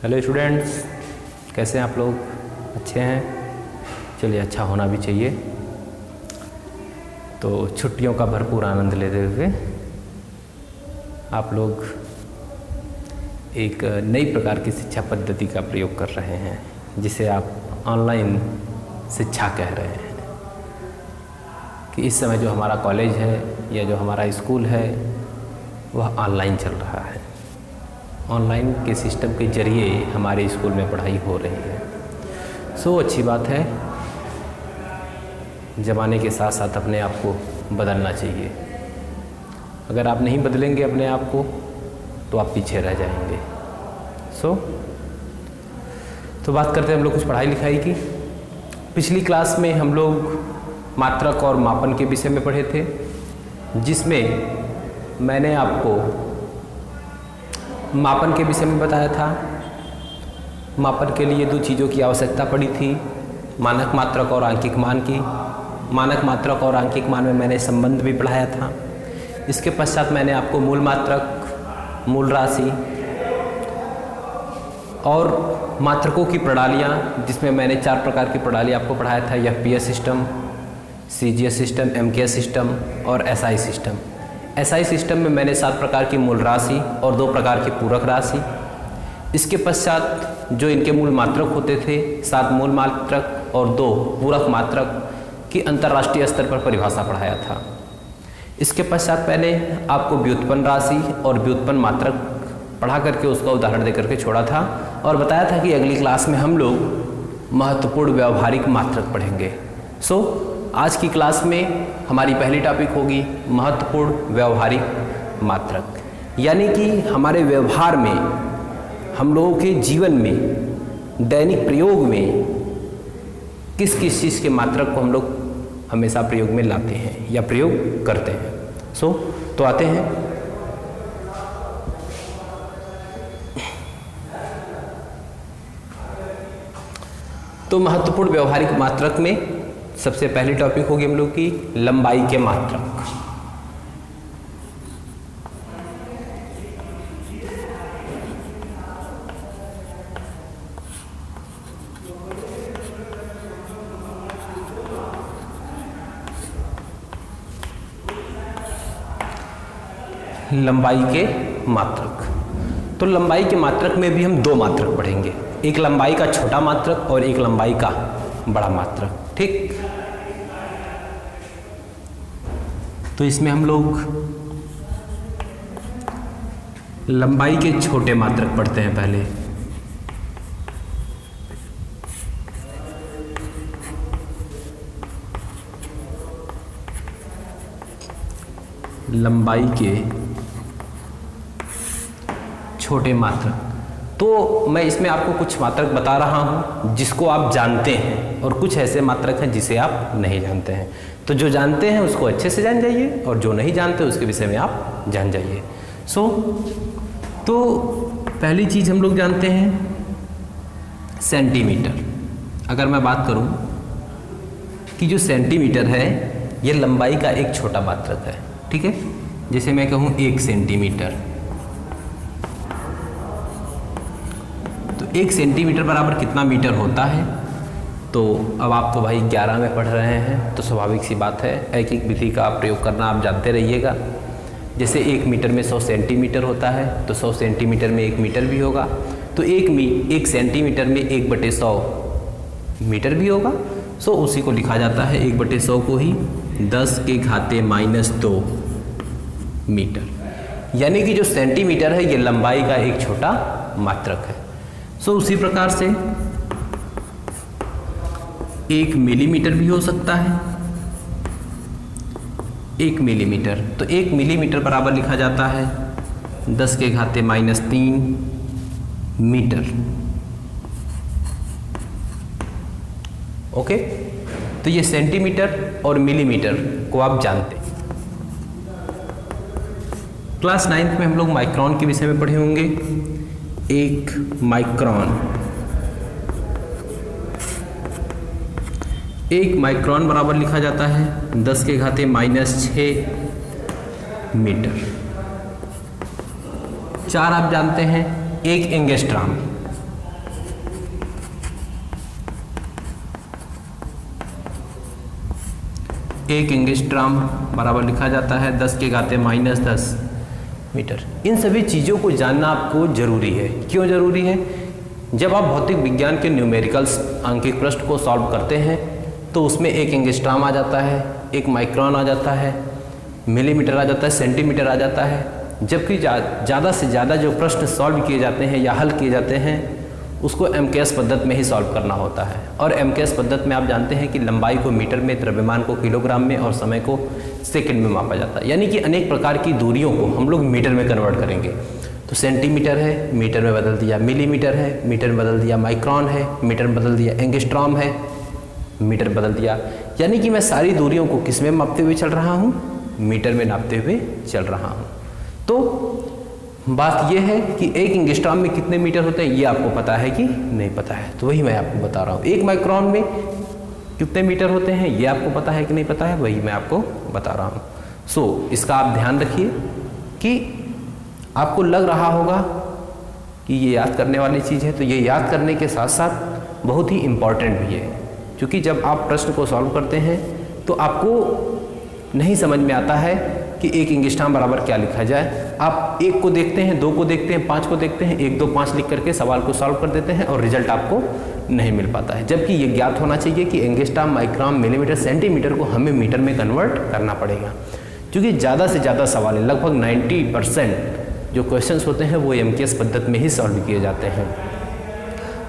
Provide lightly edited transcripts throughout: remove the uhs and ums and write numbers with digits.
Hello students, कैसे हैं आप लोग? अच्छे हैं? चलिए, अच्छा होना भी चाहिए। तो छुट्टियों का भरपूर आनंद लेते हुए आप लोग एक नई प्रकार की शिक्षा पद्धति का प्रयोग कर रहे हैं, जिसे आप ऑनलाइन शिक्षा कह रहे हैं। कि इस समय जो हमारा कॉलेज है या जो हमारा स्कूल है वह ऑनलाइन चल रहा है। ऑनलाइन के सिस्टम के जरिए हमारे स्कूल में पढ़ाई हो रही है। अच्छी बात है। ज़माने के साथ साथ अपने आप को बदलना चाहिए। अगर आप नहीं बदलेंगे अपने आप को तो आप पीछे रह जाएंगे। तो बात करते हैं हम लोग कुछ पढ़ाई लिखाई की। पिछली क्लास में हम लोग मात्रक और मापन के विषय में पढ़े थे, जिसमें मैंने आपको मापन के विषय में बताया था। मापन के लिए दो चीज़ों की आवश्यकता पड़ी थी, मानक मात्रक और आंकिक मान की। मानक मात्रक और आंकिक मान में मैंने संबंध भी पढ़ाया था। इसके पश्चात मैंने आपको मूल मात्रक, मूल राशि और मात्रकों की प्रणालियाँ, जिसमें मैंने 4 प्रकार की प्रणाली आपको पढ़ाया था, FPS system, CGS system, MKS system और एसआई सिस्टम। एसआई सिस्टम में मैंने 7 प्रकार की मूल राशि और 2 प्रकार की पूरक राशि। इसके पश्चात जो इनके मूल मात्रक होते थे, 7 मूल मात्रक और 2 पूरक मात्रक की अंतर्राष्ट्रीय स्तर पर परिभाषा पढ़ाया था। इसके पश्चात मैंने आपको व्युत्पन्न राशि और व्युत्पन्न मात्रक पढ़ा करके उसका उदाहरण दे करके छोड़ा था और बताया था कि अगली क्लास में हम लोग महत्वपूर्ण व्यावहारिक मात्रक पढ़ेंगे। आज की क्लास में हमारी पहली टॉपिक होगी महत्वपूर्ण व्यावहारिक मात्रक, यानी कि हमारे व्यवहार में, हम लोगों के जीवन में, दैनिक प्रयोग में किस किस चीज़ के मात्रक को हम लोग हमेशा प्रयोग में लाते हैं या प्रयोग करते हैं। तो आते हैं। तो महत्वपूर्ण व्यावहारिक मात्रक में सबसे पहली टॉपिक होगी हम लोग की लंबाई के मात्रक। लंबाई के मात्रक। तो लंबाई के मात्रक में भी हम 2 मात्रक पढ़ेंगे, एक लंबाई का छोटा मात्रक और एक लंबाई का बड़ा मात्रक। ठीक। तो इसमें हम लोग लंबाई के छोटे मात्रक पढ़ते हैं पहले। लंबाई के छोटे मात्रक। तो मैं इसमें आपको कुछ मात्रक बता रहा हूँ जिसको आप जानते हैं, और कुछ ऐसे मात्रक हैं जिसे आप नहीं जानते हैं। तो जो जानते हैं उसको अच्छे से जान जाइए, और जो नहीं जानते उसके विषय में आप जान जाइए। तो पहली चीज़ हम लोग जानते हैं सेंटीमीटर। अगर मैं बात करूँ कि जो सेंटीमीटर है ये लंबाई का एक छोटा मात्रक है। ठीक है, जैसे मैं कहूँ 1 सेंटीमीटर, तो 1 सेंटीमीटर बराबर कितना मीटर होता है? तो अब आप तो भाई 11 में पढ़ रहे हैं, तो स्वाभाविक सी बात है एक विधि का प्रयोग करना आप जानते रहिएगा। जैसे 1 मीटर में 100 सेंटीमीटर होता है, तो 100 सेंटीमीटर में 1 मीटर भी होगा। तो 1 सेंटीमीटर में 1/100 मीटर भी होगा। उसी को लिखा जाता है 1/100 को ही 10⁻² मीटर। यानी कि जो सेंटीमीटर है ये लंबाई का एक छोटा मात्रक है। उसी प्रकार से 1 मिलीमीटर भी हो सकता है। 1 मिलीमीटर, तो 1 मिलीमीटर बराबर लिखा जाता है 10⁻³ मीटर। ओके, तो ये सेंटीमीटर और मिलीमीटर को आप जानते हैं। क्लास 9th में हम लोग माइक्रोन के विषय में पढ़े होंगे। 1 माइक्रोन। 1 माइक्रोन बराबर लिखा जाता है 10⁻⁻6 मीटर। 4 आप जानते हैं 1 एंगस्ट्राम। 1 एंगस्ट्रॉम बराबर लिखा जाता है 10⁻⁻10 मीटर। इन सभी चीज़ों को जानना आपको ज़रूरी है। क्यों ज़रूरी है? जब आप भौतिक विज्ञान के न्यूमेरिकल्स आंकिक प्रश्न को सॉल्व करते हैं तो उसमें 1 एंगस्ट्रॉम आ जाता है, 1 माइक्रोन आ जाता है, मिलीमीटर आ जाता है, सेंटीमीटर आ जाता है। जबकि ज़्यादा से ज़्यादा जो प्रश्न सॉल्व किए जाते हैं या हल किए जाते हैं उसको MKS पद्धति में ही सॉल्व करना होता है। और MKS पद्धति में आप जानते हैं कि लंबाई को मीटर में, द्रव्यमान को किलोग्राम में और समय को सेकंड में मापा जाता है। यानी कि अनेक प्रकार की दूरियों को हम लोग मीटर में कन्वर्ट करेंगे। तो सेंटीमीटर है, मीटर में बदल दिया, मिलीमीटर है, मीटर में बदल दिया, माइक्रोन है, मीटर में बदल दिया, एंगस्ट्रॉम है, मीटर बदल दिया। यानी कि मैं सारी दूरियों को किस में मापते हुए चल रहा हूँ? मीटर में नापते हुए चल रहा हूँ। तो बात यह है कि 1 एंगस्ट्रॉम में कितने मीटर होते हैं ये आपको पता है कि नहीं पता है? तो वही मैं आपको बता रहा हूँ। 1 माइक्रोन में कितने मीटर होते हैं ये आपको पता है कि नहीं पता है? वही मैं आपको बता रहा हूँ। सो इसका आप ध्यान रखिए कि आपको लग रहा होगा कि ये याद करने वाली चीज़ है, तो ये याद करने के साथ साथ बहुत ही इम्पॉर्टेंट भी है। क्योंकि जब आप प्रश्न को सॉल्व करते हैं तो आपको नहीं समझ में आता है कि 1 एंगस्ट्रॉम बराबर क्या लिखा जाए। आप 1 को देखते हैं, 2 को देखते हैं, 5 को देखते हैं, 1 2 5 लिख करके सवाल को सॉल्व कर देते हैं और रिजल्ट आपको नहीं मिल पाता है। जबकि ये ज्ञात होना चाहिए कि एंगस्ट्रॉम, माइक्रोन, मिलीमीटर, सेंटीमीटर को हमें मीटर में कन्वर्ट करना पड़ेगा। क्योंकि ज़्यादा से ज़्यादा सवाल है, लगभग 90% जो क्वेश्चंस होते हैं वो MKS पद्धति में ही सॉल्व किए जाते हैं।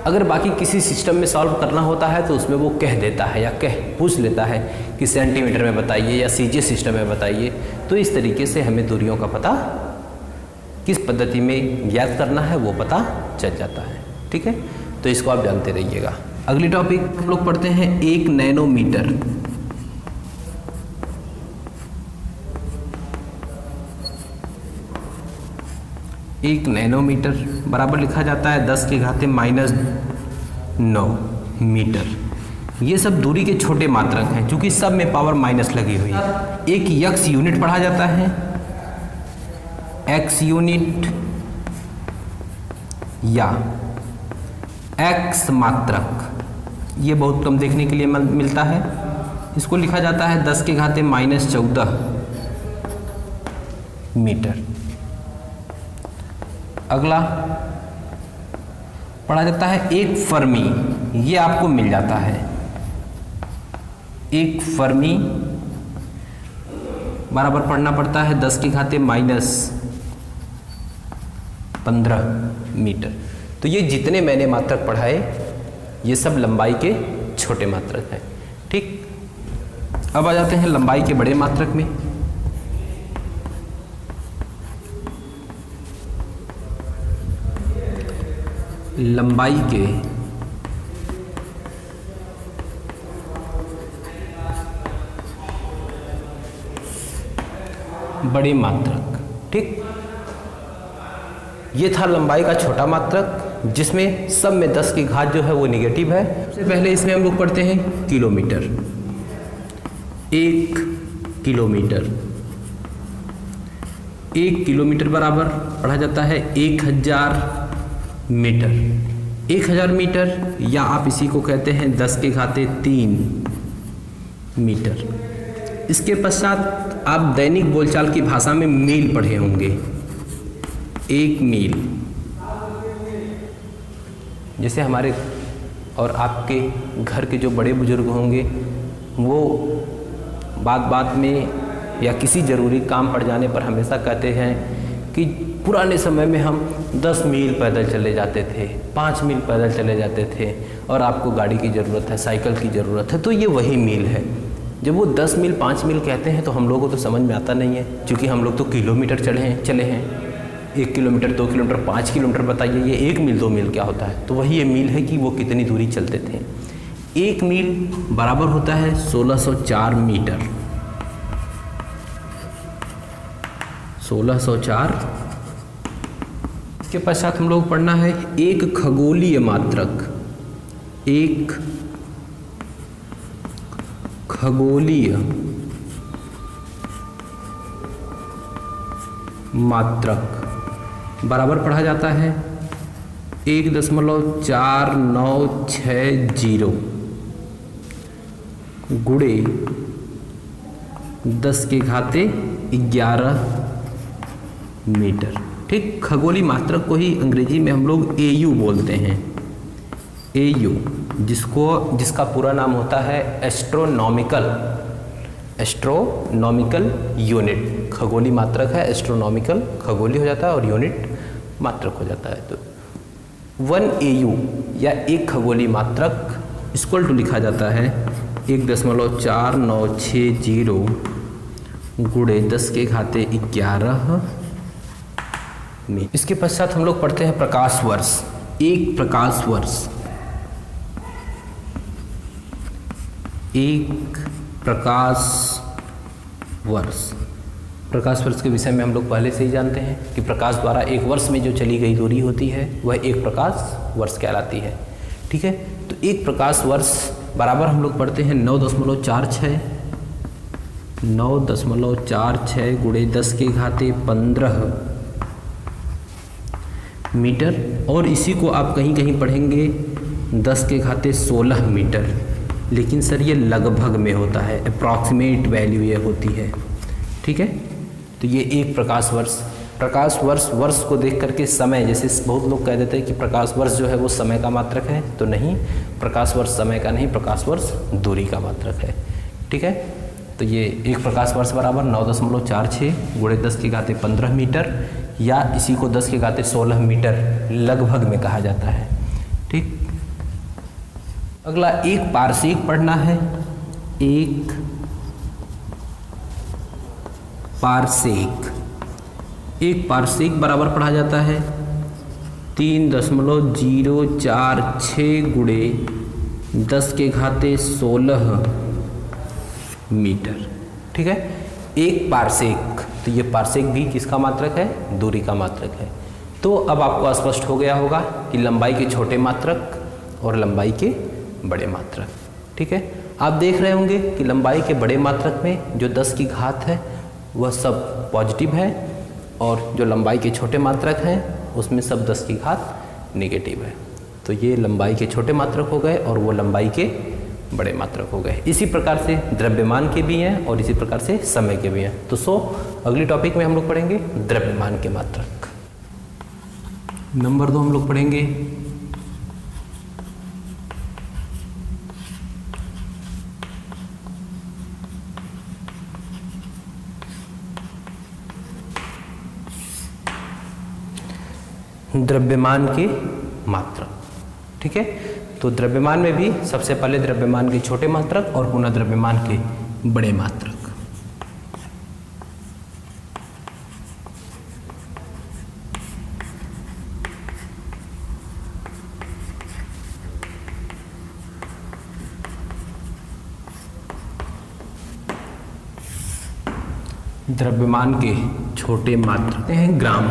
अगर बाकी किसी सिस्टम में सॉल्व करना होता है तो उसमें वो कह देता है या पूछ लेता है कि सेंटीमीटर में बताइए या CGS सिस्टम में बताइए। तो इस तरीके से हमें दूरियों का पता किस पद्धति में याद करना है वो पता चल जाता है। ठीक है, तो इसको आप जानते रहिएगा। अगली टॉपिक हम लोग पढ़ते हैं 1 नैनोमीटर। 1 नैनोमीटर बराबर लिखा जाता है 10⁻⁹ मीटर। ये सब दूरी के छोटे मात्रक हैं क्योंकि सब में पावर माइनस लगी हुई है। एक यक्स यूनिट पढ़ा जाता है, एक्स यूनिट या एक्स मात्रक, ये बहुत कम देखने के लिए मिलता है। इसको लिखा जाता है 10⁻⁻14 मीटर। अगला पढ़ा जाता है 1 फर्मी, ये आपको मिल जाता है। 1 फर्मी बराबर पढ़ना पड़ता है 10⁻⁻15 मीटर। तो ये जितने मैंने मात्रक पढ़ाए ये सब लंबाई के छोटे मात्रक हैं। ठीक, अब आ जाते हैं लंबाई के बड़े मात्रक में। लंबाई के बड़े मात्रक। ठीक, ये था लंबाई का छोटा मात्रक जिसमें सब में 10 की घात जो है वो निगेटिव है। सबसे पहले इसमें हम लोग पढ़ते हैं किलोमीटर। 1 किलोमीटर, 1 किलोमीटर बराबर पढ़ा जाता है 1000 मीटर। 1000 मीटर या आप इसी को कहते हैं 10⁻³ मीटर। इसके पश्चात आप दैनिक बोलचाल की भाषा में मील पढ़े होंगे। 1 मील, जैसे हमारे और आपके घर के जो बड़े बुजुर्ग होंगे वो बात में या किसी ज़रूरी काम पड़ जाने पर हमेशा कहते हैं कि पुराने समय में हम 10 मील पैदल चले जाते थे, 5 मील पैदल चले जाते थे और आपको गाड़ी की ज़रूरत है, साइकिल की ज़रूरत है। तो ये वही मील है। जब वो 10 मील 5 मील कहते हैं तो हम लोगों को तो समझ में आता नहीं है, क्योंकि हम लोग तो किलोमीटर चले हैं। 1 किलोमीटर, 2 किलोमीटर, 5 किलोमीटर बताइए, ये 1 मील 2 मील क्या होता है? तो वही ये मील है कि वो कितनी दूरी चलते थे। 1 मील बराबर होता है 1604 मीटर। 1604। इसके पश्चात हम लोग पढ़ना है 1 खगोलीय मात्रक। 1 खगोलीय मात्रक बराबर पढ़ा जाता है 1.4960 गुणे 10 के घाते 11 मीटर। ठीक, खगोलीय मात्रक को ही अंग्रेजी में हम लोग AU बोलते हैं। AU जिसका पूरा नाम होता है एस्ट्रोनॉमिकल यूनिट। खगोलीय मात्रक है, एस्ट्रोनॉमिकल खगोलीय हो जाता है और यूनिट मात्रक हो जाता है। तो 1 AU या एक खगोलीय मात्रक इक्वल टू लिखा जाता है 1.4960 गुणे 10 के घाते 11 में। इसके पश्चात हम लोग पढ़ते हैं प्रकाश वर्ष। एक प्रकाश वर्ष के विषय में हम लोग पहले से ही जानते हैं कि प्रकाश द्वारा एक वर्ष में जो चली गई दूरी होती है वह एक प्रकाश वर्ष कहलाती है। ठीक है, तो एक प्रकाश वर्ष बराबर हम लोग पढ़ते हैं 9.46 गुणे 10 के घाते 15 मीटर, और इसी को आप कहीं कहीं पढ़ेंगे 10 के घाते 16 मीटर। लेकिन सर ये लगभग में होता है, अप्रॉक्सीमेट वैल्यू ये होती है। ठीक है, तो ये एक प्रकाश वर्ष वर्ष को देख करके समय, जैसे बहुत लोग कह देते हैं कि प्रकाश वर्ष जो है वो समय का मात्रक है, तो नहीं, प्रकाश वर्ष समय का नहीं, प्रकाश वर्ष दूरी का मात्रक है। ठीक है, तो ये एक प्रकाश वर्ष बराबर 9.46 गुणे 10 के घाते 15 मीटर, या इसी को 10 के घाते 16 मीटर लगभग में कहा जाता है। ठीक, अगला एक पारसेक पढ़ना है। एक पारसेक बराबर पढ़ा जाता है 3.046 गुणे 10 के घाते 16 मीटर। ठीक है, एक पारसेक, तो ये पारसेक भी किसका मात्रक है? दूरी का मात्रक है। तो अब आपको स्पष्ट हो गया होगा कि लंबाई के छोटे मात्रक और लंबाई के बड़े मात्रक। ठीक है, आप देख रहे होंगे कि लंबाई के बड़े मात्रक में जो 10 की घात है वह सब पॉजिटिव है, और जो लंबाई के छोटे मात्रक हैं उसमें सब 10 की घात नेगेटिव है। तो ये लंबाई के छोटे मात्रक हो गए और वो लंबाई के बड़े मात्रक हो गए। इसी प्रकार से द्रव्यमान के भी हैं और इसी प्रकार से समय के भी हैं। तो अगली टॉपिक में हम लोग पढ़ेंगे द्रव्यमान के मात्रक। नंबर 2 हम लोग पढ़ेंगे द्रव्यमान के मात्रक। ठीक है, तो द्रव्यमान में भी सबसे पहले द्रव्यमान के छोटे मात्रक और पुनः द्रव्यमान के बड़े मात्रक। द्रव्यमान के छोटे मात्रक हैं ग्राम।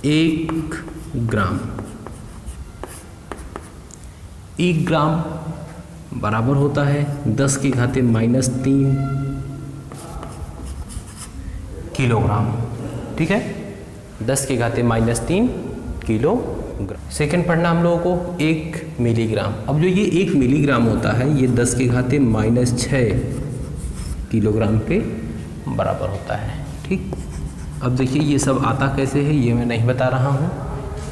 1 ग्राम, 1 ग्राम बराबर होता है 10 की घाते -3 किलोग्राम। ठीक है, 10 की घाते -3 किलोग्राम। सेकंड पढ़ना हम लोगों को 1 मिलीग्राम। अब जो ये 1 मिलीग्राम होता है ये 10 की घाते -6 किलोग्राम के बराबर होता है। ठीक, अब देखिए ये सब आता कैसे है ये मैं नहीं बता रहा हूँ,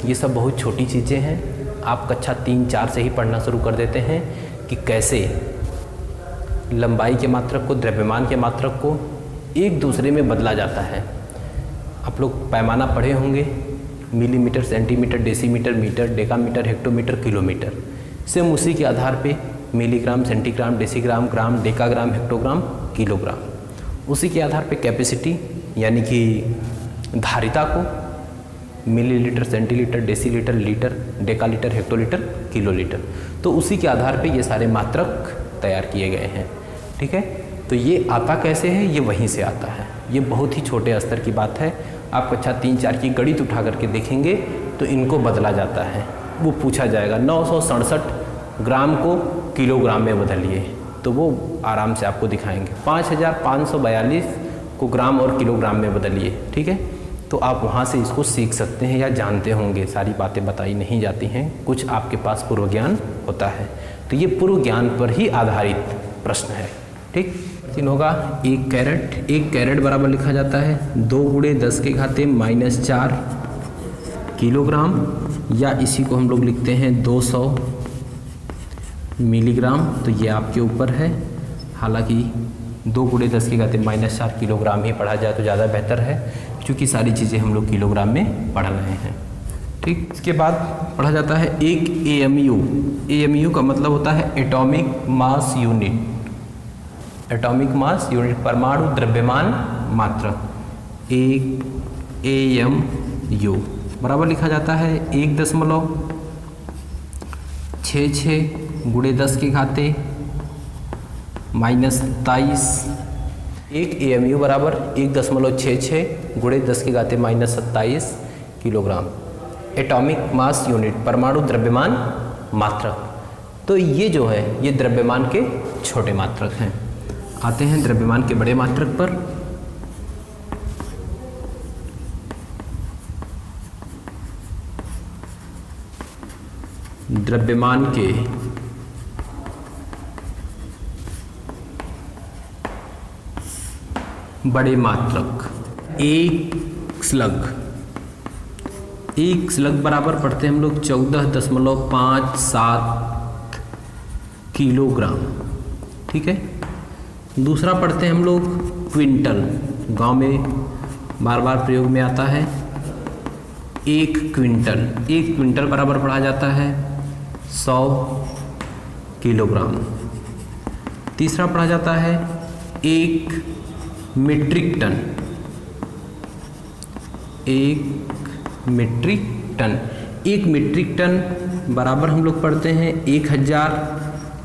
ये सब बहुत छोटी चीज़ें हैं। आप कक्षा 3-4 से ही पढ़ना शुरू कर देते हैं कि कैसे लंबाई के मात्रक को, द्रव्यमान के मात्रक को एक दूसरे में बदला जाता है। आप लोग पैमाना पढ़े होंगे, millimetre, centimetre, decimetre, metre, decametre, hectometre, kilometre. Same उसी के आधार पे milligram, centigram, decigram, gram, decagram, hectogram, kilogram. उसी के आधार पे कैपेसिटी यानी कि धारिता को millilitre, centilitre, decilitre, litre, decalitre, hectolitre, kilolitre, तो उसी के आधार पे ये सारे मात्रक तैयार किए गए हैं। ठीक है, तो ये आता कैसे है, ये वहीं से आता है। ये बहुत ही छोटे स्तर की बात है। आप कक्षा 3-4 की गणित उठा करके देखेंगे तो इनको बदला जाता है। वो पूछा जाएगा 967 ग्राम को किलोग्राम में बदलिए, तो वो आराम से आपको दिखाएंगे। 5542 को ग्राम और किलोग्राम में बदलिए। ठीक है, तो आप वहाँ से इसको सीख सकते हैं या जानते होंगे। सारी बातें बताई नहीं जाती हैं, कुछ आपके पास पूर्व ज्ञान होता है। तो ये पूर्व ज्ञान पर ही आधारित प्रश्न है। ठीक, 3 होगा 1 कैरेट। 1 कैरेट बराबर लिखा जाता है 2 × 10 के घाते -4 किलोग्राम, या इसी को हम लोग लिखते हैं 200 मिलीग्राम। तो ये आपके ऊपर है, हालांकि 2 × 10 के घाते -4 किलोग्राम ही पढ़ा जाए तो ज़्यादा बेहतर है, क्योंकि सारी चीज़ें हम लोग किलोग्राम में पढ़ रहे हैं। ठीक, इसके बाद पढ़ा जाता है एक AMU। AMU का मतलब होता है atomic mass unit. Atomic mass unit, परमाणु द्रव्यमान मात्रक। एक AMU बराबर लिखा जाता है 1.66 × 10 के घाते -27। एक AMU बराबर 1.66 × 10 के घाते -27 किलोग्राम। एटॉमिक मास यूनिट, परमाणु द्रव्यमान मात्रक। तो ये जो है ये द्रव्यमान के छोटे मात्रक हैं। आते हैं द्रव्यमान के बड़े मात्रक पर। द्रव्यमान के बड़े मात्रक, एक स्लग बराबर पढ़ते हैं हम लोग 14.57 किलोग्राम। ठीक है, दूसरा पढ़ते हैं हम लोग क्विंटल। गांव में बार बार प्रयोग में आता है 1 क्विंटल। 1 क्विंटल बराबर पढ़ा जाता है 100 किलोग्राम। तीसरा पढ़ा जाता है 1 metric ton. 1 metric ton. 1 metric ton बराबर हम लोग पढ़ते हैं 1000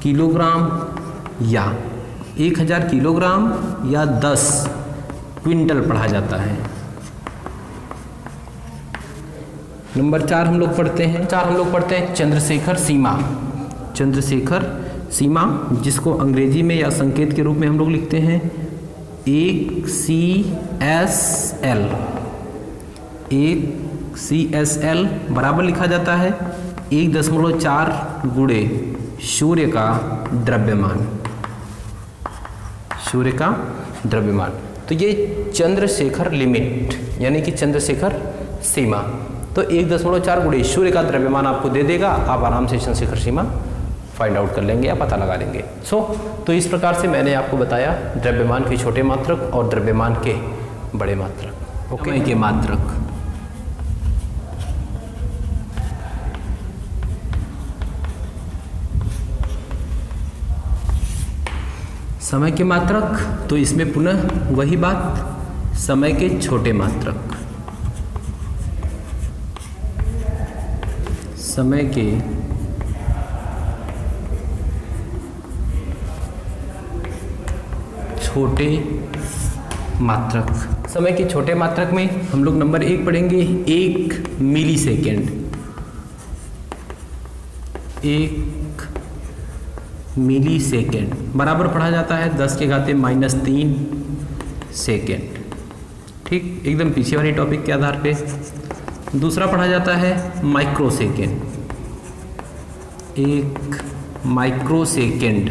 किलोग्राम, या 1000 किलोग्राम या 10 क्विंटल पढ़ा जाता है। नंबर 4 हम लोग पढ़ते हैं चंद्रशेखर सीमा। चंद्रशेखर सीमा, जिसको अंग्रेजी में या संकेत के रूप में हम लोग लिखते हैं 1 CSL। 1 CSL बराबर लिखा जाता है 1.4 × सूर्य का द्रव्यमान। सूर्य का द्रव्यमान। तो ये चंद्रशेखर लिमिट यानी कि चंद्रशेखर सीमा। तो 1.4 × सूर्य का द्रव्यमान आपको दे देगा, आप आराम से चंद्रशेखर सीमा फाइंड आउट कर लेंगे या पता लगा लेंगे। तो इस प्रकार से मैंने आपको बताया द्रव्यमान के छोटे मात्रक और द्रव्यमान के बड़े मात्रक। समय के मात्रक। समय के मात्रक, तो इसमें पुनः वही बात, समय के छोटे मात्रक। समय के छोटे मात्रक। समय के छोटे मात्रक में हम लोग नंबर 1 पढ़ेंगे 1 मिली सेकेंड। 1 मिली सेकेंड बराबर पढ़ा जाता है 10 के घाते -3 सेकेंड। ठीक, एकदम पीछे वाले टॉपिक के आधार पे। दूसरा पढ़ा जाता है माइक्रो सेकेंड। 1 माइक्रो सेकेंड,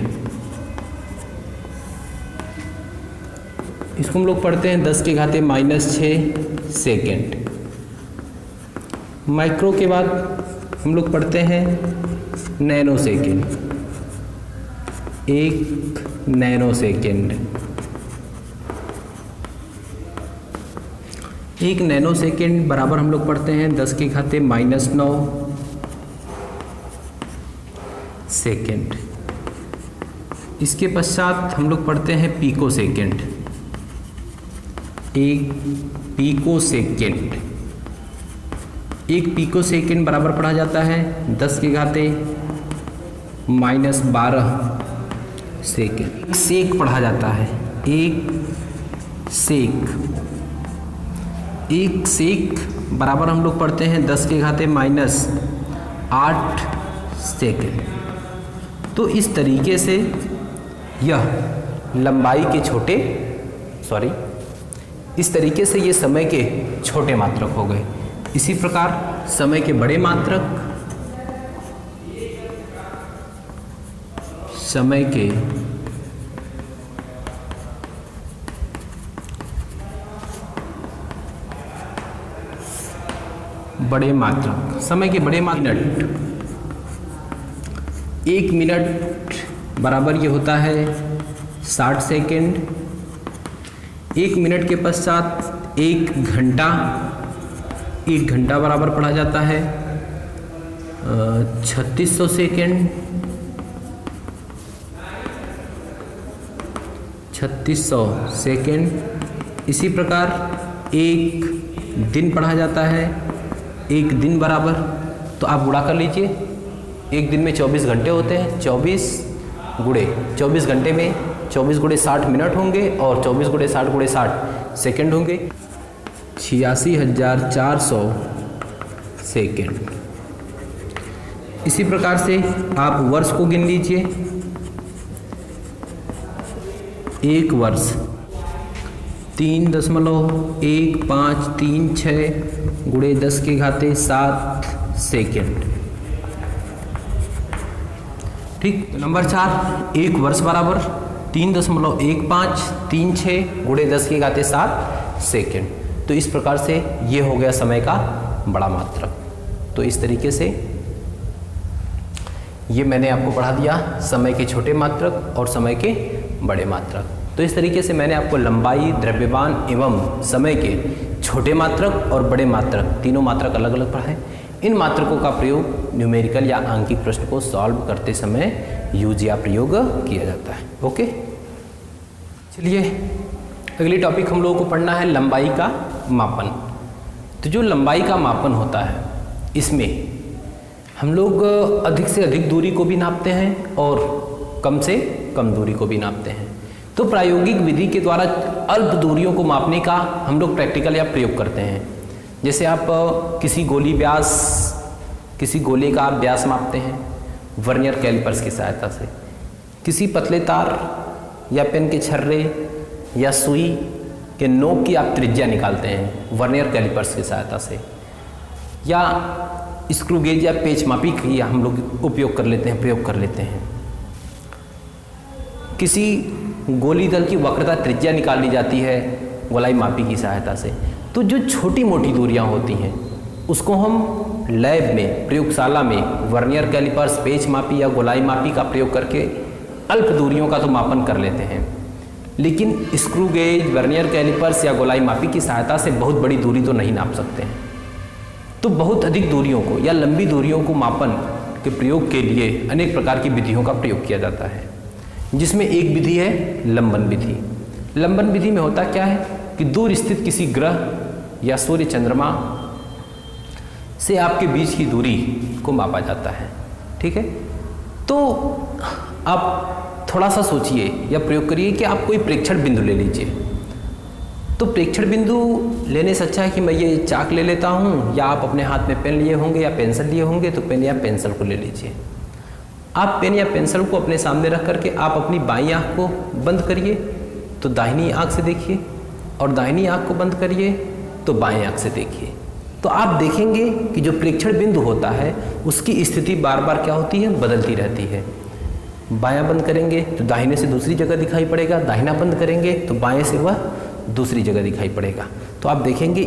इसको हम लोग पढ़ते हैं 10 के घाते -6 सेकेंड। माइक्रो के बाद हम लोग पढ़ते हैं nano second. 1 nano second. 1 nano second बराबर हम लोग पढ़ते हैं 10 के घाते -9 सेकेंड। इसके पश्चात हम लोग पढ़ते हैं picosecond. 1 picosecond. 1 picosecond बराबर पढ़ा जाता है 10 के घाते -12 सेकेंड। सेक पढ़ा जाता है 1 सेक। 1 सेक बराबर हम लोग पढ़ते हैं 10 के घाते -8 सेकेंड। तो इस तरीके से यह लंबाई के इस तरीके से ये समय के छोटे मात्रक हो गए। इसी प्रकार समय के बड़े मात्रक, समय के बड़े मात्रक, समय के बड़े मिनट, 1 मिनट बराबर ये होता है 60 सेकेंड। 1 मिनट के पश्चात 1 घंटा, 1 घंटा बराबर पढ़ा जाता है 3600 सेकेंड। 3600 सेकेंड। इसी प्रकार 1 दिन पढ़ा जाता है, 1 दिन बराबर, तो आप गुणा कर लीजिए, 1 दिन में 24 घंटे होते हैं, 24 घंटे में 24 गुणे 60 मिनट होंगे और 24 गुणे 60 गुणे 60 सेकेंड होंगे, 86,400 सेकेंड। इसी प्रकार से आप वर्ष को गिन लीजिए। 1 वर्ष 3.1536 गुणे 10 के घाते 7 सेकेंड। ठीक, तो नंबर 4, 1 वर्ष बराबर 3.1536 गुणे 10 के घाते 7 सेकेंड। तो इस प्रकार से ये हो गया समय का बड़ा मात्रक। तो इस तरीके से ये मैंने आपको पढ़ा दिया समय के छोटे मात्रक और समय के बड़े मात्रक। तो इस तरीके से मैंने आपको लंबाई, द्रव्यमान एवं समय के छोटे मात्रक और बड़े मात्रक, तीनों मात्रक अलग अलग पढ़ाए। इन मात्रकों का प्रयोग न्यूमेरिकल या आंकिक प्रश्न को सॉल्व करते समय यूज या प्रयोग किया जाता है। ओके, चलिए अगली टॉपिक हम लोगों को पढ़ना है लंबाई का मापन। तो जो लंबाई का मापन होता है, इसमें हम लोग अधिक से अधिक दूरी को भी नापते हैं और कम से कम दूरी को भी नापते हैं। तो प्रायोगिक विधि के द्वारा अल्प दूरियों को मापने का हम लोग प्रैक्टिकल या प्रयोग करते हैं। जैसे आप किसी गोले का आप व्यास मापते हैं वर्नियर कैलिपर्स की सहायता से, किसी पतले तार या पेन के छर्रे या सुई के नोक की आप त्रिज्या निकालते हैं वर्नियर कैलिपर्स की सहायता से, या स्क्रू गेज या पेच मापी की हम लोग उपयोग कर लेते हैं, प्रयोग कर लेते हैं। किसी गोली दल की वक्रता त्रिज्या निकाल ली जाती है गोलाई मापी की सहायता से। तो जो छोटी मोटी दूरियां होती हैं उसको हम लैब में, प्रयोगशाला में वर्नियर कैलिपर्स, पेच मापी या गोलाई मापी का प्रयोग करके अल्प दूरियों का तो मापन कर लेते हैं, लेकिन स्क्रू गेज, वर्नियर कैलिपर्स या गोलाई मापी की सहायता से बहुत बड़ी दूरी तो नहीं नाप सकते हैं। तो बहुत अधिक दूरियों को या लंबी दूरियों को मापन के प्रयोग के लिए अनेक प्रकार की विधियों का प्रयोग किया जाता है, जिसमें एक विधि है लंबन विधि। लंबन विधि में होता क्या है कि दूर स्थित किसी ग्रह या सूर्य, चंद्रमा से आपके बीच की दूरी को मापा जाता है। ठीक है, तो आप थोड़ा सा सोचिए या प्रयोग करिए कि आप कोई प्रेक्षण बिंदु ले लीजिए। तो प्रेक्षण बिंदु लेने से अच्छा है कि मैं ये चाक ले लेता हूँ, या आप अपने हाथ में पेन लिए होंगे या पेंसिल लिए होंगे, तो पेन या पेंसिल को ले लीजिए। आप पेन या पेंसिल को अपने सामने रख करके आप अपनी बाईं आँख को बंद करिए तो दाहिनी आँख से देखिए, और दाहिनी आँख को बंद करिए तो बाएं आँख से देखिए। तो आप देखेंगे कि जो प्रेक्षण बिंदु होता है उसकी स्थिति बार बार क्या होती है, बदलती रहती है। बायां बंद करेंगे तो दाहिने से दूसरी जगह दिखाई पड़ेगा, दाहिना बंद करेंगे तो बाएं से वह दूसरी जगह दिखाई पड़ेगा। तो आप देखेंगे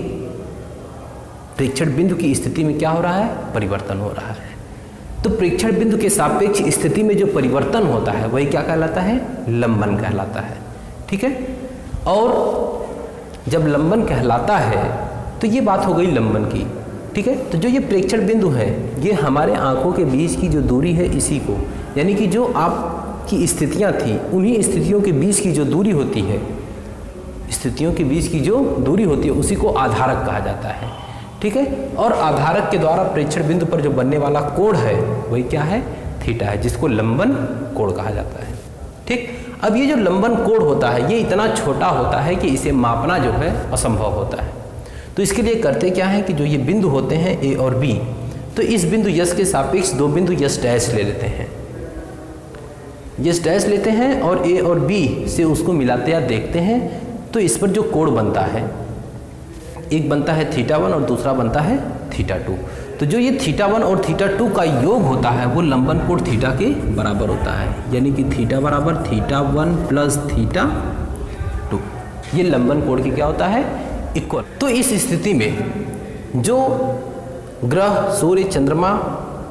प्रेक्षण बिंदु की स्थिति में क्या हो रहा है, परिवर्तन हो रहा है। तो प्रेक्षण बिंदु के सापेक्ष स्थिति में जो परिवर्तन होता है वही क्या कहलाता है, लंबन कहलाता है। ठीक है, और जब लंबन कहलाता है तो ये बात हो गई लंबन की। ठीक है, तो जो ये प्रेक्षण बिंदु है ये हमारे आंखों के बीच की जो दूरी है इसी को, यानी कि जो आपकी स्थितियां थी उन्हीं स्थितियों के बीच की जो दूरी होती है, स्थितियों के बीच की जो दूरी होती है उसी को आधारक कहा जाता है। ठीक है, और आधारक के द्वारा प्रेक्षण बिंदु पर जो बनने वाला कोण है वही क्या है, थीटा है, जिसको लंबन कोण कहा जाता है। ठीक, अब ये जो लंबन कोण होता है ये इतना छोटा होता है कि इसे मापना जो है असंभव होता है। तो इसके लिए करते क्या है कि जो ये बिंदु होते हैं ए और बी, तो इस बिंदु यस के सापेक्ष दो बिंदु यस डैश ले लेते हैं, यस डैश लेते हैं और ए और बी से उसको मिलाते या देखते हैं। तो इस पर जो कोण बनता है, एक बनता है θ1 और दूसरा बनता है θ2। तो जो ये θ1 और θ2 का योग होता है वो लंबन कोण थीटा के बराबर होता है, यानी कि θ बराबर θ1 प्लस θ2। ये लंबन कोण की क्या होता है, इक्वल। तो इस स्थिति में जो ग्रह, सूर्य, चंद्रमा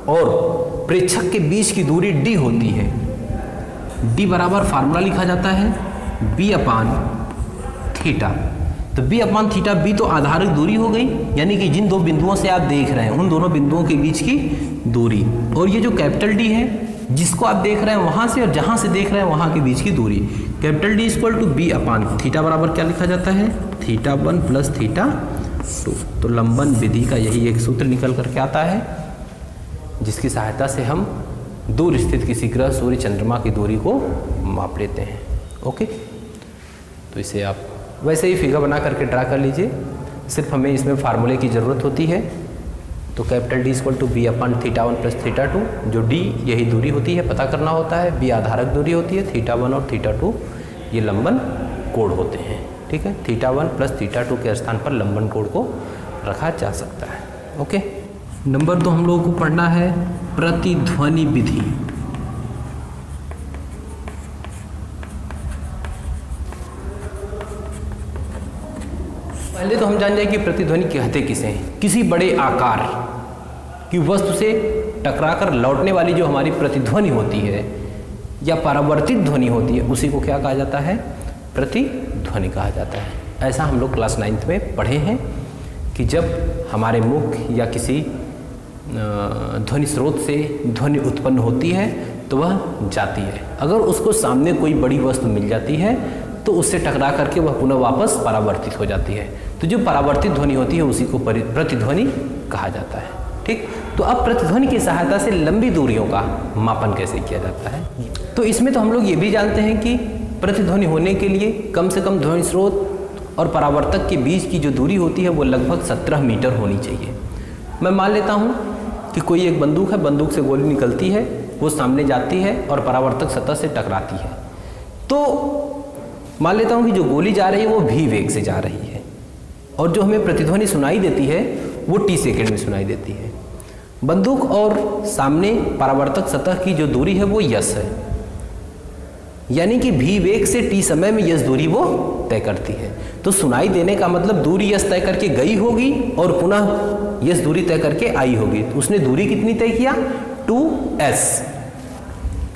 और प्रेक्षक के बीच की दूरी d होती है। d बराबर फार्मूला लिखा जाता है b अपान थीटा। तो b अपान थीटा, b तो आधारित दूरी हो गई, यानी कि जिन दो बिंदुओं से आप देख रहे हैं उन दोनों बिंदुओं के बीच की दूरी, और ये जो कैपिटल D है जिसको आप देख रहे हैं वहां से और जहां से देख रहे हैं वहां के बीच की दूरी, capital D equal to b upon theta बराबर क्या लिखा जाता है, थीटा 1 प्लस थीटा 2। तो लंबन विधि का यही एक सूत्र निकल करके आता है, जिसकी सहायता से हम दूर स्थित किसी ग्रह, सूर्य, चंद्रमा की दूरी को माप लेते हैं। ओके, तो इसे आप वैसे ही फिगर बना करके ड्रा कर लीजिए, सिर्फ हमें इसमें फार्मूले की ज़रूरत होती है। तो capital D equal to b upon theta 1 plus theta 2, जो d यही दूरी होती है, पता करना होता है। b आधारक दूरी होती है, थीटा 1 और थीटा 2 ये लंबन कोण होते हैं। ठीक है, थीटा 1 प्लस थीटा 2 के स्थान पर लंबन कोण को रखा जा सकता है। ओके, नंबर 2 हम लोगों को पढ़ना है प्रतिध्वनि विधि। पहले तो हम जान जाए कि प्रतिध्वनि कहते किसे हैं। किसी बड़े आकार की वस्तु से टकराकर लौटने वाली जो हमारी प्रतिध्वनि होती है या परावर्तित ध्वनि होती है, उसी को क्या कहा जाता है, प्रतिध्वनि कहा जाता है। ऐसा हम लोग क्लास 9th में पढ़े हैं कि जब हमारे मुख या किसी ध्वनि स्रोत से ध्वनि उत्पन्न होती है तो वह जाती है। अगर उसको सामने कोई बड़ी वस्तु मिल जाती है तो उससे टकरा करके वह पुनः वापस परावर्तित हो जाती है। तो जो परावर्तित ध्वनि होती है उसी को प्रतिध्वनि कहा जाता है। ठीक, तो अब प्रतिध्वनि की सहायता से लंबी दूरियों का मापन कैसे किया जाता है, तो इसमें तो हम लोग ये भी जानते हैं कि प्रतिध्वनि होने के लिए कम से कम ध्वनि स्रोत और परावर्तक के बीच की जो दूरी होती है वो लगभग 17 मीटर होनी चाहिए। मैं मान लेता हूँ कि कोई एक बंदूक है, बंदूक से गोली निकलती है, वो सामने जाती है और परावर्तक सतह से टकराती है। तो मान लेता हूँ कि जो गोली जा रही है वो v वेग से जा रही है और जो हमें प्रतिध्वनि सुनाई देती है वो t सेकेंड में सुनाई देती है। बंदूक और सामने परावर्तक सतह की जो दूरी है वो यस है, यानी कि v वेग से t समय में यस दूरी वो तय करती है। तो सुनाई देने का मतलब दूरी यस तय करके गई होगी और पुनः यस दूरी तय करके आई होगी। तो उसने दूरी कितनी तय किया, 2s।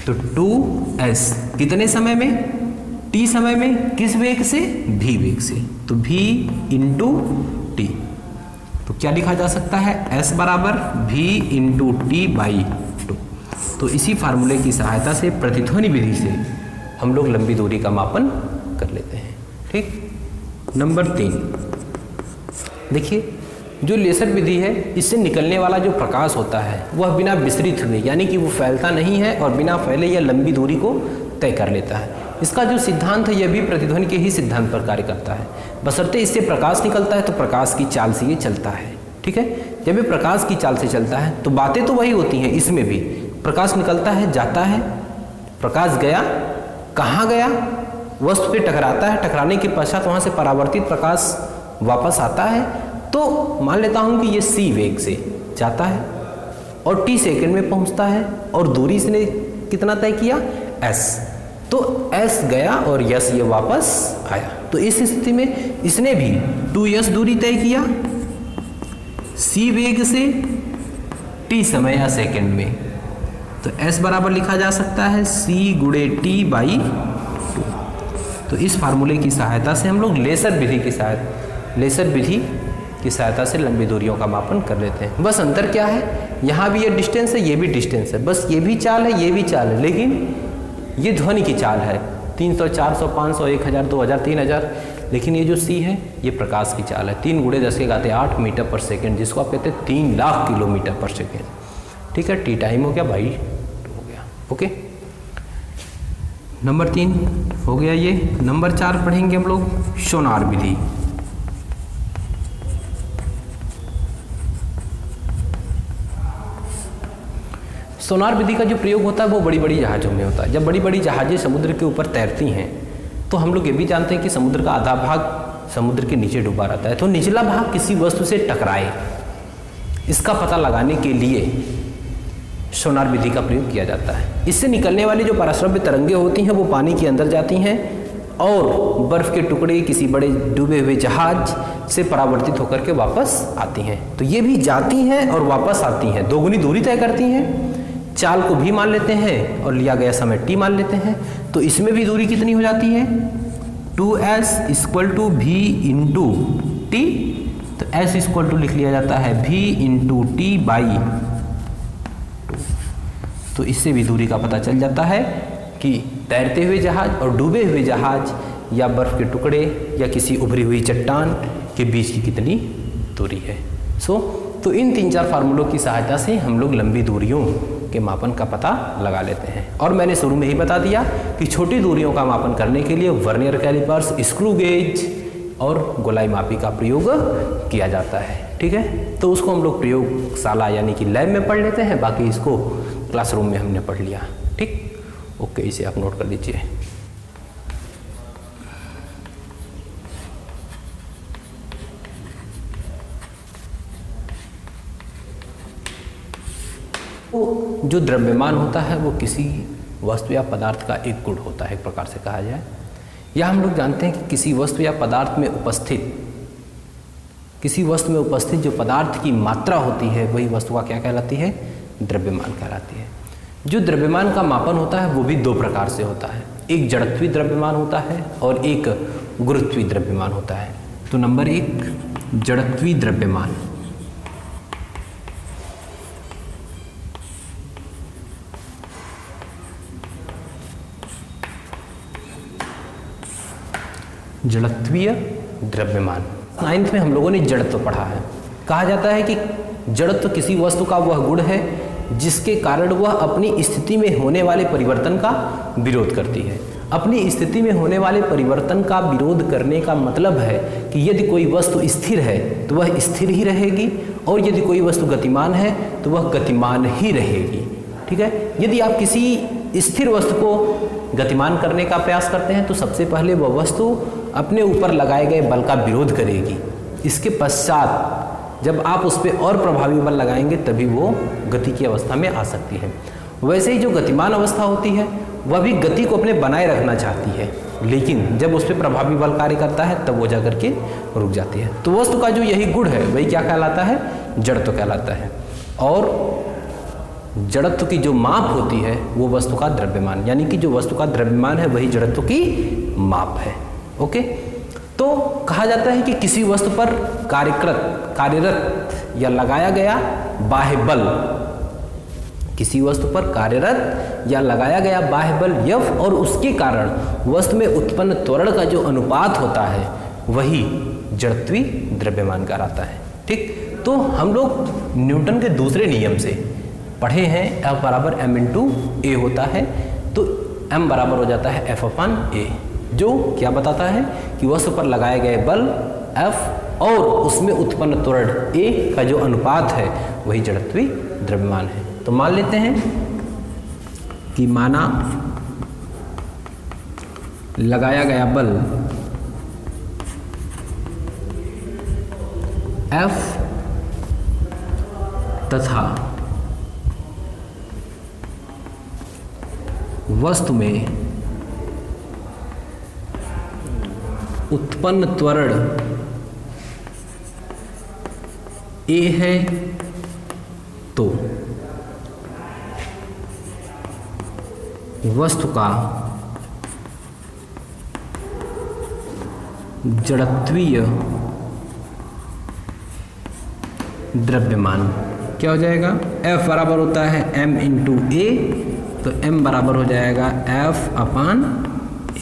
तो 2s कितने समय में, t समय में, किस वेग से, v वेग से। तो v इंटू टी, तो क्या लिखा जा सकता है, s बराबर v इंटू टी बाई 2। तो इसी फार्मूले की सहायता से प्रतिध्वनि विधि से हम लोग लंबी दूरी का मापन कर लेते हैं। ठीक, नंबर 3 देखिए, जो लेसर विधि है इससे निकलने वाला जो प्रकाश होता है वह बिना विसरित हुए, यानी कि वो फैलता नहीं है और बिना फैले यह लंबी दूरी को तय कर लेता है। इसका जो सिद्धांत है यह भी प्रतिध्वनि के ही सिद्धांत पर कार्य करता है, बशर्ते इससे प्रकाश निकलता है तो प्रकाश की चाल से ये चलता है। ठीक है, जब ये प्रकाश की चाल से चलता है तो बातें तो वही होती हैं, इसमें भी प्रकाश निकलता है, जाता है, प्रकाश गया, कहाँ गया, वस्तु पे टकराता है, टकराने के पश्चात वहाँ से परावर्तित प्रकाश वापस आता है। तो मान लेता हूँ कि ये c वेग से जाता है और t सेकेंड में पहुँचता है और दूरी इसने कितना तय किया, s। तो s गया और यस ये वापस आया। तो इस स्थिति में इसने भी 2s दूरी तय किया c वेग से t समय या सेकेंड में। तो s बराबर लिखा जा सकता है c गुणे t बाई 2। तो इस फार्मूले की सहायता से हम लोग लेसर विधि की सहायता से लंबी दूरियों का मापन कर लेते हैं। बस अंतर क्या है, यहाँ भी ये डिस्टेंस है, ये भी डिस्टेंस है, बस ये भी चाल है, ये भी चाल है, लेकिन ये ध्वनि की चाल है 300, 400, 500, 1000, 2000, 3000। लेकिन ये जो c है ये प्रकाश की चाल है 3 गुणे 10 के घाते 8 मीटर पर सेकेंड, जिसको आप कहते हैं 3 लाख किलोमीटर पर सेकेंड। ठीक है, टी टाइम हो गया, बाई हो गया। ओके, नंबर 3 हो गया ये। नंबर 4 पढ़ेंगे हम लोग सोनार विधि। सोनार विधि का जो प्रयोग होता है वो बड़ी बड़ी जहाज़ों में होता है। जब बड़ी बड़ी जहाज़ें समुद्र के ऊपर तैरती हैं तो हम लोग ये भी जानते हैं कि समुद्र का आधा भाग समुद्र के नीचे डूबा रहता है, तो निचला भाग किसी वस्तु से टकराए, इसका पता लगाने के लिए सोनार विधि का प्रयोग किया जाता है। इससे निकलने वाली जो पराश्रव्य तरंगें होती हैं वो पानी के अंदर जाती हैं और बर्फ़ के टुकड़े किसी बड़े डूबे हुए जहाज से परावर्तित होकर के वापस आती हैं। तो ये भी जाती हैं और वापस आती हैं, दोगुनी दूरी तय करती हैं। चाल को भी मान लेते हैं और लिया गया समय t मान लेते हैं। तो इसमें भी दूरी कितनी हो जाती है 2s equal to v into T. तो s इक्वल टू लिख लिया जाता है v इंटू टी बाई। तो इससे भी दूरी का पता चल जाता है कि तैरते हुए जहाज और डूबे हुए जहाज या बर्फ़ के टुकड़े या किसी उभरी हुई चट्टान के बीच की कितनी दूरी है। तो इन 3-4 फार्मूलों की सहायता से हम लोग लंबी दूरियों के मापन का पता लगा लेते हैं। और मैंने शुरू में ही बता दिया कि छोटी दूरियों का मापन करने के लिए वर्नियर कैलिपर्स, स्क्रू गेज और गोलाई मापी का प्रयोग किया जाता है। ठीक है, तो उसको हम लोग प्रयोगशाला यानी कि लैब में पढ़ लेते हैं, बाकी इसको क्लासरूम में हमने पढ़ लिया। ठीक, ओके, इसे आप नोट कर लीजिए। तो जो द्रव्यमान होता है वो किसी वस्तु या पदार्थ का एक गुण होता है, एक प्रकार से कहा जाए। या हम लोग जानते हैं कि किसी वस्तु या पदार्थ में उपस्थित, किसी वस्तु में उपस्थित जो पदार्थ की मात्रा होती है वही वस्तु का क्या कहलाती है, द्रव्यमान कहलाती है। जो द्रव्यमान का मापन होता है वो भी 2 प्रकार से होता है, एक जड़त्वीय द्रव्यमान होता है और एक गुरुत्वीय द्रव्यमान होता है। तो नंबर 1 जड़त्वीय द्रव्यमान। जड़त्वीय द्रव्यमान 9th में हम लोगों ने जड़त्व पढ़ा है। कहा जाता है कि जड़त्व किसी वस्तु का वह गुण है जिसके कारण वह अपनी स्थिति में होने वाले परिवर्तन का विरोध करती है। अपनी स्थिति में होने वाले परिवर्तन का विरोध करने का मतलब है कि यदि कोई वस्तु स्थिर है तो वह स्थिर ही रहेगी और यदि कोई वस्तु गतिमान है तो वह गतिमान ही रहेगी। ठीक है, यदि आप किसी स्थिर वस्तु को गतिमान करने का प्रयास करते हैं तो सबसे पहले वह वस्तु अपने ऊपर लगाए गए बल का विरोध करेगी। इसके पश्चात जब आप उस पर और प्रभावी बल लगाएंगे तभी वो गति की अवस्था में आ सकती है। वैसे ही जो गतिमान अवस्था होती है वह भी गति को अपने बनाए रखना चाहती है, लेकिन जब उस पर प्रभावी बल कार्य करता है तब वो जाकर के रुक जाती है। तो वस्तु का जो यही गुण है वही क्या कहलाता है, जड़त्व कहलाता है। और जड़त्व की जो माप होती है वो वस्तु का द्रव्यमान, यानी कि जो वस्तु का द्रव्यमान है वही जड़त्व की माप है। ओके, तो कहा जाता है कि किसी वस्तु पर कार्यरत या लगाया गया बाह्य बल, किसी वस्तु पर कार्यरत या लगाया गया बाह्य बल F और उसके कारण वस्तु में उत्पन्न त्वरण का जो अनुपात होता है वही जड़त्वीय द्रव्यमान कहलाता है। ठीक, तो हम लोग न्यूटन के दूसरे नियम से पढ़े हैं F बराबर m इंटू ए होता है, तो m बराबर हो जाता है F अपन A, जो क्या बताता है कि वस्तु पर लगाए गए बल F और उसमें उत्पन्न त्वरण A का जो अनुपात है वही जड़त्वीय द्रव्यमान है। तो मान लेते हैं कि माना लगाया गया बल F तथा वस्तु में उत्पन्न त्वरण A है, तो वस्तु का जड़त्वीय द्रव्यमान क्या हो जाएगा, F बराबर होता है m इंटू ए, तो m बराबर हो जाएगा F अपान A।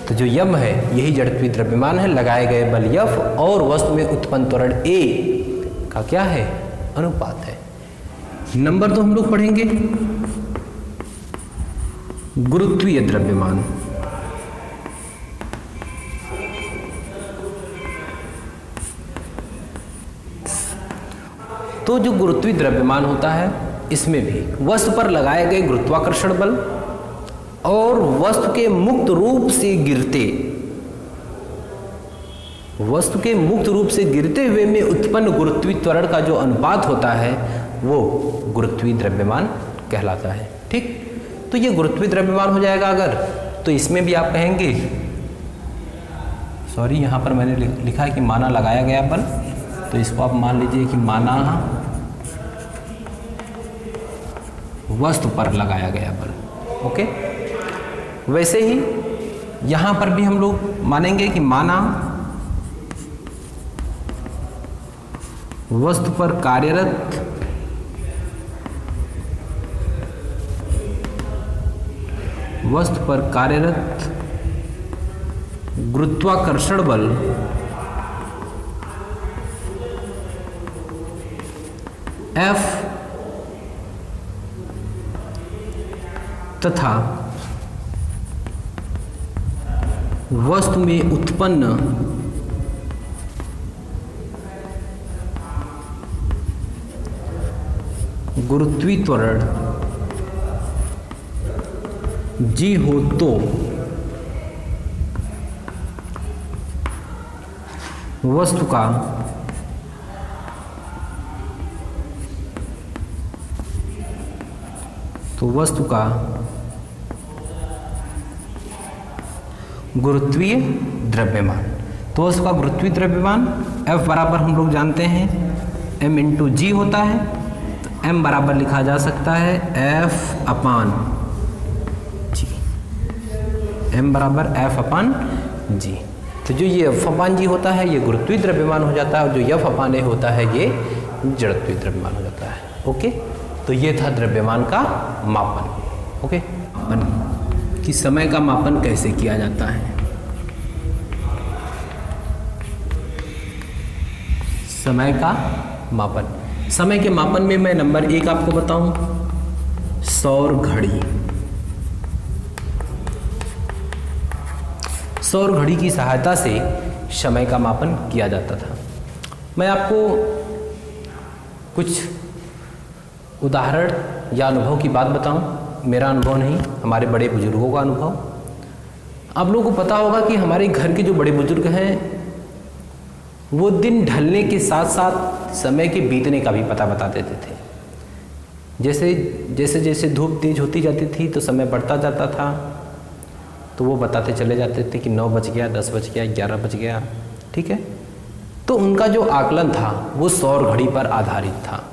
तो जो m है यही जड़त्वीय द्रव्यमान है, लगाए गए बल F और वस्तु में उत्पन्न त्वरण A का क्या है, अनुपात है। नंबर 2 हम लोग पढ़ेंगे गुरुत्वीय द्रव्यमान। तो जो गुरुत्वीय द्रव्यमान होता है इसमें भी वस्तु पर लगाए गए गुरुत्वाकर्षण बल और वस्तु के मुक्त रूप से गिरते हुए में उत्पन्न गुरुत्वीय त्वरण का जो अनुपात होता है वो गुरुत्वीय द्रव्यमान कहलाता है। ठीक, तो ये गुरुत्वीय द्रव्यमान हो जाएगा अगर तो इसमें भी आप कहेंगे, सॉरी यहाँ पर मैंने लिखा है कि माना लगाया गया बल, तो इसको आप मान लीजिए कि माना वस्तु पर लगाया गया बल। ओके, वैसे ही यहाँ पर भी हम लोग मानेंगे कि माना वस्तु पर कार्यरत गुरुत्वाकर्षण बल F तथा वस्तु में उत्पन्न गुरुत्वीय त्वरण G हो तो वस्तु का गुरुत्वीय द्रव्यमान। तो उसका गुरुत्वीय द्रव्यमान F बराबर हम लोग जानते हैं m इंटू जी होता है, तो m बराबर लिखा जा सकता है F अपान जी, m बराबर F अपान जी। तो जो ये F अपान जी होता है ये गुरुत्वीय द्रव्यमान हो जाता है, और जो F अपान ए होता है ये जड़त्वीय द्रव्यमान हो जाता है। ओके, तो ये था द्रव्यमान का मापन। ओके, कि समय का मापन कैसे किया जाता है। समय का मापन, समय के मापन में मैं नंबर 1 आपको बताऊं, सौर घड़ी। सौर घड़ी की सहायता से समय का मापन किया जाता था। मैं आपको कुछ उदाहरण या अनुभव की बात बताऊं, मेरा अनुभव नहीं, हमारे बड़े बुजुर्गों का अनुभव। आप लोगों को पता होगा कि हमारे घर के जो बड़े बुजुर्ग हैं वो दिन ढलने के साथ साथ समय के बीतने का भी पता बता देते थे। जैसे जैसे धूप तेज होती जाती थी तो समय बढ़ता जाता था, तो वो बताते चले जाते थे कि 9 बज गया, 10 बज गया, 11 बज गया। ठीक है, तो उनका जो आकलन था वो सौर घड़ी पर आधारित था।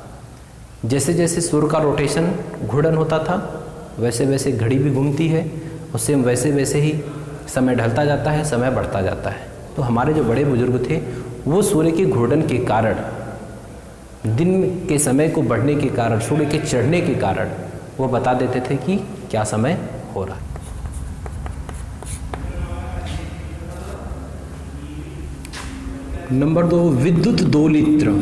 जैसे जैसे सूर्य का रोटेशन घूर्णन होता था वैसे वैसे घड़ी भी घूमती है, उससे वैसे वैसे ही समय ढलता जाता है, समय बढ़ता जाता है। तो हमारे जो बड़े बुजुर्ग थे वो सूर्य के घूर्णन के कारण, दिन के समय को बढ़ने के कारण, सूर्य के चढ़ने के कारण वो बता देते थे कि क्या समय हो रहा है। नंबर 2, विद्युत दोलित्र।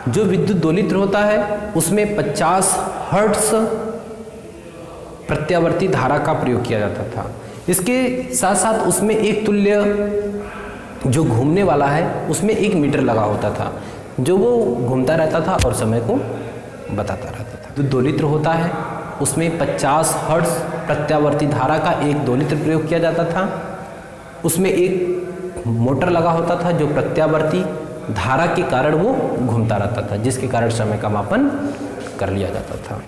जो विद्युत दोलित्र होता है उसमें 50 हर्ट्ज प्रत्यावर्ती धारा का प्रयोग किया जाता था। इसके साथ साथ उसमें एक तुल्य जो घूमने वाला है उसमें 1 मीटर लगा होता था, जो वो घूमता रहता था और समय को बताता रहता था। जो दोलित्र होता है उसमें 50 हर्ट्ज प्रत्यावर्ती धारा का एक दोलित्र प्रयोग किया जाता था। उसमें एक मोटर लगा होता था जो प्रत्यावर्ती धारा के कारण वो घूमता रहता था, जिसके कारण समय का मापन कर लिया जाता था।